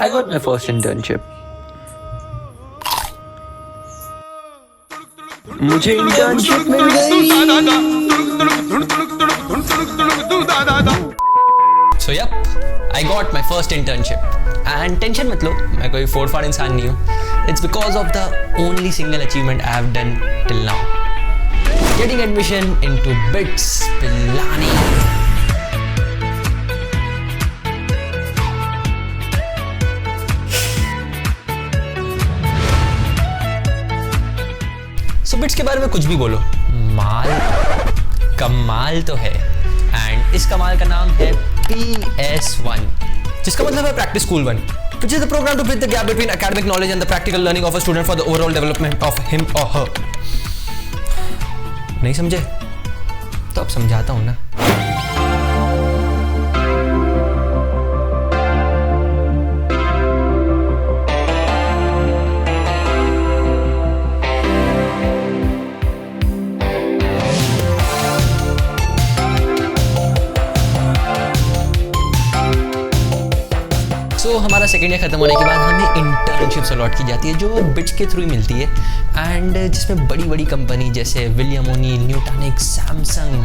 I got my first internship. मुझे internship मिल गई. So yep, I got my first internship. And tension मत लो, मैं कोई फोड़-फाड़ इंसान नहीं हूँ. It's because of the only single achievement I have done till now. Getting admission into BITS Pilani. So BITS के बारे में कुछ भी बोलो, माल कमाल तो है. एंड इस कमाल का नाम है PS1, जिसका मतलब है practice school 1, which is the program to bridge the gap between academic knowledge and the practical learning of a student for the overall development of him or her. नहीं समझे? तो अब समझाता हूँ ना. तो हमारा सेकेंड ईयर खत्म होने के बाद हमें इंटर्नशिप्स अलॉट की जाती है जो बिट्स के थ्रू ही मिलती है. एंड जिसमें बड़ी बड़ी कंपनी जैसे विलियम ओनी, न्यूटॉनिक, सैमसंग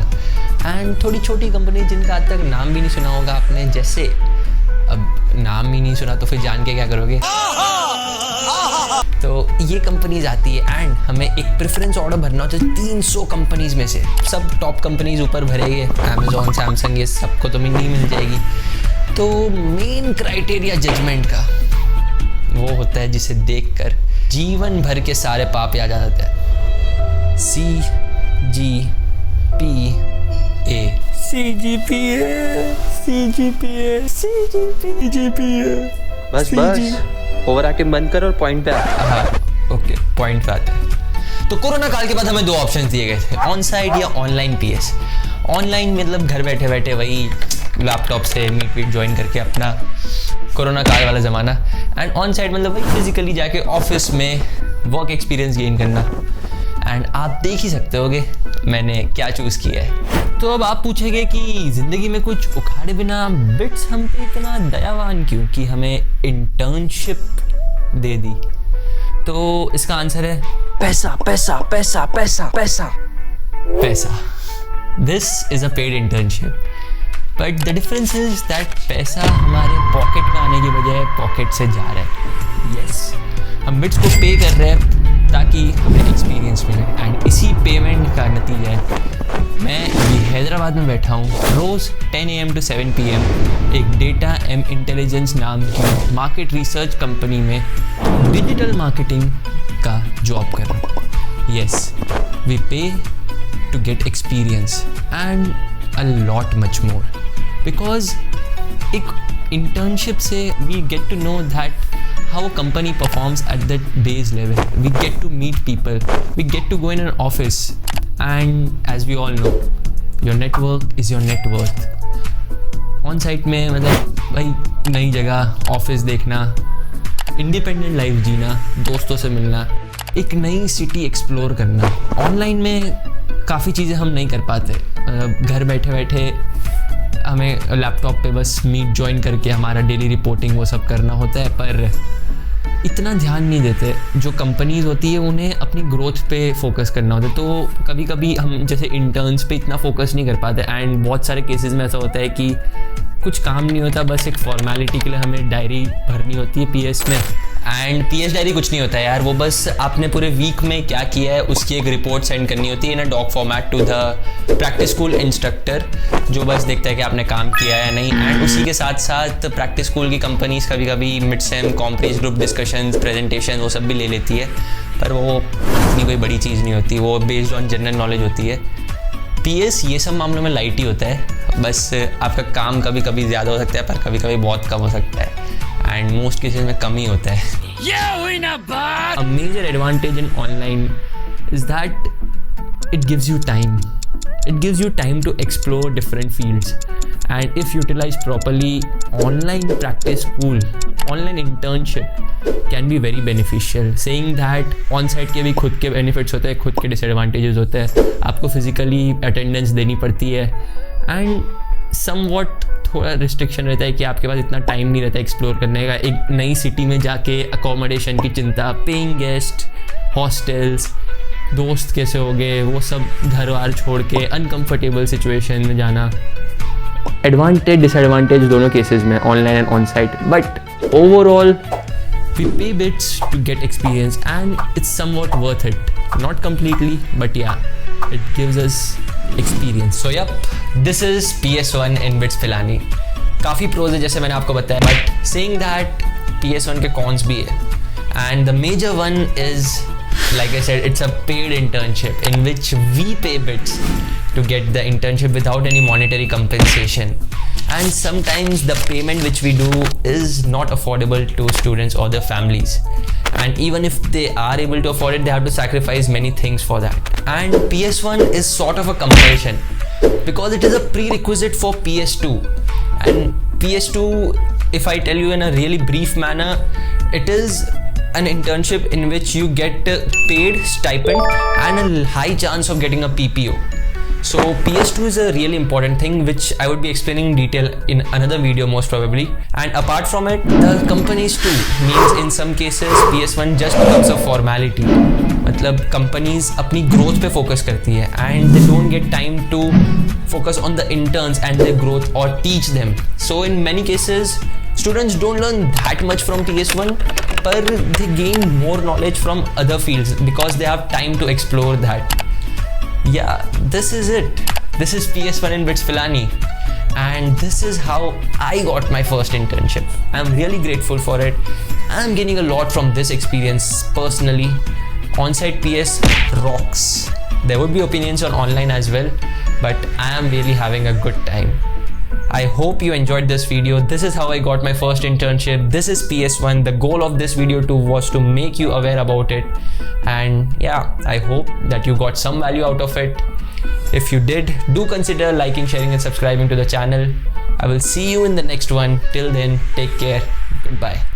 एंड थोड़ी छोटी कंपनी जिनका आज तक नाम भी नहीं सुना होगा आपने, जैसे अब नाम ही नहीं सुना तो फिर जान के क्या करोगे. तो ये कंपनीज आती है एंड हमें एक प्रेफरेंस ऑर्डर भरना होता है 300 कंपनीज में से. सब टॉप कंपनीज ऊपर भरेंगे, अमेजोन, सैमसंग, ये सबको तो नहीं मिल जाएगी. तो मेन क्राइटेरिया जजमेंट का वो होता है जिसे देखकर जीवन भर के सारे पाप याद आ जाते हैं. CGPA. बस ओवर एक्टिंग बंद कर और पॉइंट पे आ. हाँ ओके, पॉइंट पे आते हैं. तो कोरोना काल के बाद हमें 2 ऑप्शन दिए गए थे, ऑन साइट या ऑनलाइन PS. ऑनलाइन मतलब घर बैठे बैठे वही लैपटॉप से मीट ज्वाइन करके अपना कोरोना काल वाला ज़माना. एंड ऑन साइट मतलब वही फिजिकली जाके ऑफिस में वर्क एक्सपीरियंस गेन करना. एंड आप देख ही सकते होगे मैंने क्या चूज़ किया है. तो अब आप पूछेंगे कि ज़िंदगी में कुछ उखाड़े बिना बिट्स हम पे इतना दयावान क्यों कि हमें इंटर्नशिप दे दी. तो इसका आंसर है पैसा पैसा पैसा पैसा पैसा पैसा. This is a paid internship, but the difference is that पैसा हमारे पॉकेट में आने की बजाय पॉकेट से जा रहा है. यस, हम बिट्स को पे कर रहे हैं ताकि हमें एक्सपीरियंस मिले. एंड इसी पेमेंट का नतीजा है मैं ये हैदराबाद में बैठा हूँ रोज़ 10 AM to 7 PM एक डेटा एम इंटेलिजेंस नाम की मार्केट रिसर्च कंपनी में डिजिटल मार्केटिंग का जॉब कर रहा हूँ. यस, वी पे to get experience and a lot much more, because एक internship से we get to know that how a company performs at the base level. We get to meet people, we get to go in an office, and as we all know, your network is your net worth. on site में मतलब भाई नई जगह, office देखना, independent life जीना, दोस्तों से मिलना, एक नई सिटी एक्सप्लोर करना. ऑनलाइन में काफ़ी चीज़ें हम नहीं कर पाते. घर बैठे बैठे हमें लैपटॉप पे बस मीट ज्वाइन करके हमारा डेली रिपोर्टिंग वो सब करना होता है, पर इतना ध्यान नहीं देते. जो कंपनीज होती है उन्हें अपनी ग्रोथ पे फोकस करना होता है. तो कभी कभी हम जैसे इंटर्न्स पे इतना फोकस नहीं कर पाते. एंड बहुत सारे केसेस में ऐसा होता है कि कुछ काम नहीं होता, बस एक फॉर्मेलिटी के लिए हमें डायरी भरनी होती है PS में. एंड PS डायरी कुछ नहीं होता है यार, वो बस आपने पूरे वीक में क्या किया है उसकी एक रिपोर्ट सेंड करनी होती है in a doc format to the practice school instructor, जो बस देखता है कि आपने काम किया है या नहीं. एंड उसी के साथ साथ प्रैक्टिस स्कूल की कंपनीज कभी कभी mid sem comprise group discussions, presentation वो सब भी ले लेती है, पर वो इतनी कोई बड़ी चीज़ नहीं होती, वो बेस्ड ऑन जनरल नॉलेज होती है. PS ये सब मामलों में लाइट ही होता है, बस आपका काम कभी कभी ज़्यादा हो सकता है पर कभी कभी बहुत कम हो सकता है. एंड मोस्ट केसेस में कम ही होता है. A major advantage in online is that it gives you time. It gives you time to explore different fields. And if utilized properly, online practice school, online internship can be very beneficial. Saying that on-site के भी खुद के benefits होते हैं, खुद के disadvantages होते हैं. आपको physically attendance देनी पड़ती है. And somewhat थोड़ा रिस्ट्रिक्शन रहता है कि आपके पास इतना टाइम नहीं रहता एक्सप्लोर करने का। एक नई सिटी में जाके अकोमोडेशन की चिंता, पेइंग गेस्ट, हॉस्टल्स, दोस्त कैसे हो गए, वो सब घर वार छोड़ के अनकंफर्टेबल सिचुएशन में जाना। एडवांटेज डिसएडवांटेज दोनों केसेस में, online and on site, but overall we pay bits to get experience and it's somewhat worth it. Not completely, but yeah, it gives us experience. So yep, this is PS1 in bits Pilani. काफ़ी pros है जैसे मैंने आपको बताया, but saying that PS1 के cons भी है, and the major one is, like I said, it's a paid internship in which we pay bits to get the internship without any monetary compensation. And sometimes the payment which we do is not affordable to students or their families, and even if they are able to afford it, they have to sacrifice many things for that. And PS1 is sort of a compulsion because it is a prerequisite for PS2. And PS2, if I tell you in a really brief manner, it is an internship in which you get paid stipend and a high chance of getting a PPO. So PS2 is a really important thing which I would be explaining in detail in another video most probably. And apart from it, the companies too, means in some cases PS1 just becomes a formality. मतलब companies अपनी growth पे focus करती है and they don't get time to focus on the interns and their growth or teach them. So in many cases, students don't learn that much from PS1, but they gain more knowledge from other fields because they have time to explore that. Yeah, this is it. This is PS1 in bits Pilani, and this is how I got my first internship. I'm really grateful for it. I'm gaining a lot from this experience personally. On-site PS rocks. There would be opinions on online as well, but I am really having a good time. I hope you enjoyed this video. This is how I got my first internship. This is PS1. The goal of this video too was to make you aware about it. And yeah, I hope that you got some value out of it. If you did, do consider liking, sharing and subscribing to the channel. I will see you in the next one. Till then, take care. Goodbye.